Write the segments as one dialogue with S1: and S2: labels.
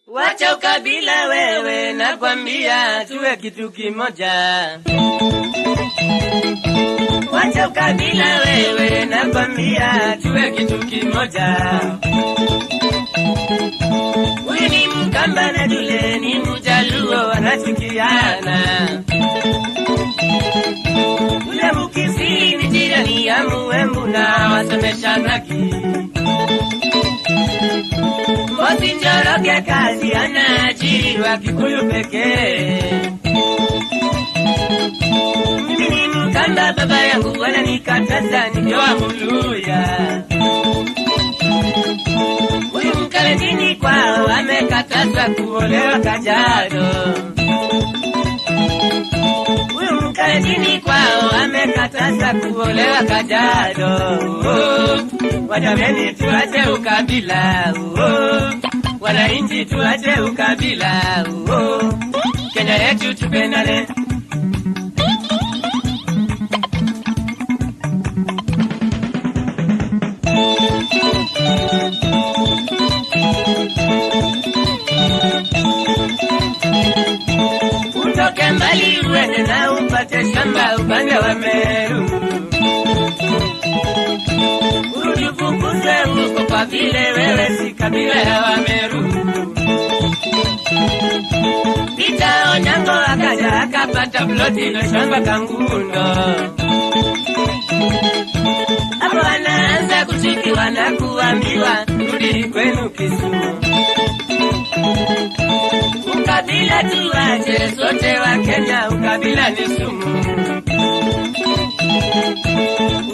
S1: Wacha ukabila wewe, nakwambia tuwe kitu kimoja. Wacha ukabila wewe, nakwambia tuwe kitu kimoja. Huyu ni Mkamba na yule ni Mjaluo wanachukiana. Ule Mkisii ni jirani ya Muembu na wasomeshanaki. Mbozi Njoroge kazi anaajiriwa Kikuyu pekee. Mimi ni Mkamba, baba yangu wananikataza nikiwa Muluya. Huyu Mkalenjini kwao amekatazwa kuolewa Kajiado. Huyu Mkalenjini kwao amekatazwa kuolewa Kajiado. Wajameni tuache ukabila, wananchi tuache ukabila, Kenya yetu tupendane. Utoke mbali uende na upate shamba upande wa Meru. Ujifukuzwe huko kwa vile wewe si kabila ya Wameru. Peter Onyango akaja akapata ploti na shamba Kangundo. Hapo anaanza kuchikiwa na kuambiwa rudi kwenu Kisumu. Ukabila tuache sote wa Kenya, ukabila ni sumu.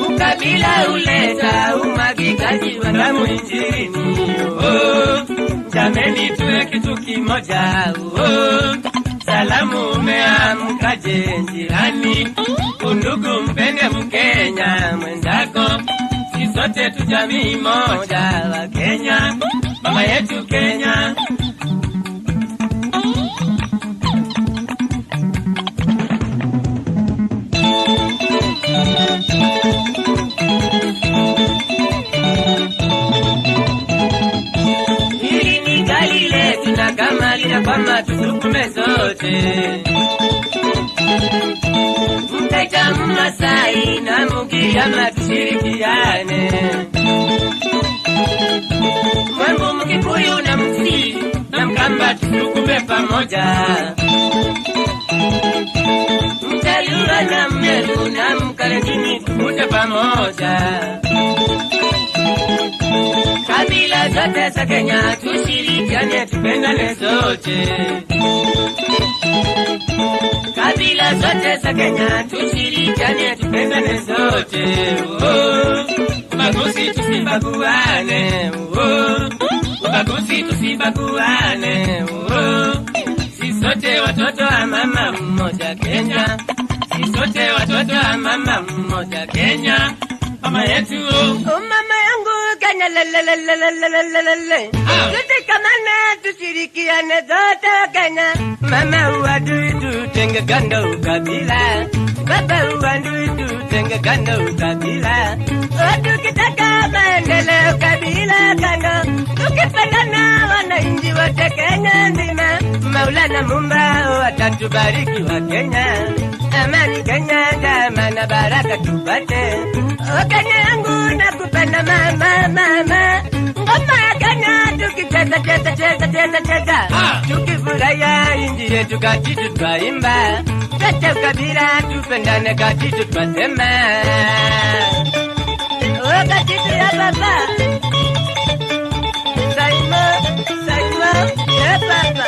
S1: Ukabila uleta umwagikaji wa damu nchini. Jameni tuwe kitu kimoja. Salamu umeamkaje jirani, undugu mpende Mkenya mwenzako. Si sote tu jamii moja wa Kenya, mama yetu Kenya. Hili ni gari letu na kama lina kwamba tusukume zote. Mtaita Mmasai na Mgiriama tushirikiane. Mwembu Mkikuyu na Msii na Mkamba tusukume pamoja. Mjaluo na Mmeru na Mkalenjini tukuje pamoja. Kabila zote za Kenya tushirikiane, tupendane zote. Kabila zote za Kenya tushirikiane, tupendane zote. Ubaguzi tusibaguane, ubaguzi tusibaguane. Si sote watoto wa mama mmoja Kenya, si sote watoto wa mama mmoja Kenya. Mama yetu, mama yangu Kenya, lelelelelelelelele. Tushikamane tushirikiane zote Kenya. Mama uadui tutenge kando ukabila, baba uadui tutenge kando ukabila. Tukitaka maendeleo kabila kando, tukipendana wananchi wote Kenya nzima. Maulana Mumba atatubariki wa Kenya. Amani Kenya, dama na baraka tupate. Kenya yangu nakupenda mama, mama. Ngoma ya Kenya tukicheza cheza cheza cheza cheza. Tukifurahia inji yetu Katitu twaimba. Tuache ukabila tupendane Katitu twasema. Katitu ya baba. Saimo, Saimo ya baba.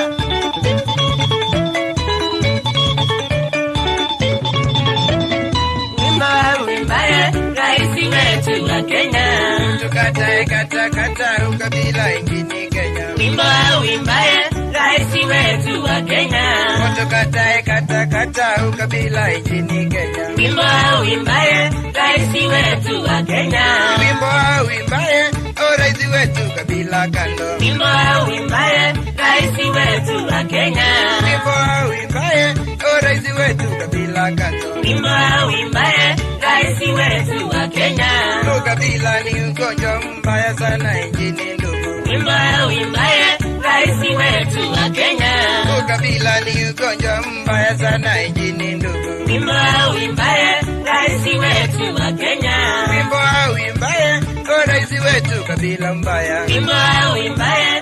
S1: Raisi wetu wa Kenya,
S2: tukatae kata kata ukabila nchini Kenya.
S1: Wimbo uimbaye raisi wetu wa Kenya,
S2: tukatae kata kata ukabila nchini Kenya.
S1: Wimbo uimbaye raisi wetu wa Kenya,
S2: wimbo uimbaye raisi wetu kabila kando.
S1: Wimbo uimbaye raisi wetu wa Kenya,
S2: wimbo uimbaye raisi wetu kabila kando.
S1: Wimbo uimbaye raisi wetu wa Kenya,
S2: ukabila ni ugonjwa mbaya sana nchini ndugu.
S1: Wimbo uimbaye raisi wetu
S2: ugonjwa mbaya sana nchini ndugu.
S1: Wimbo uimbaye rais wetu wa Kenya.
S2: Wimbo uimbaye rais wetu Kabila mbaya.
S1: Wimbo uimbaye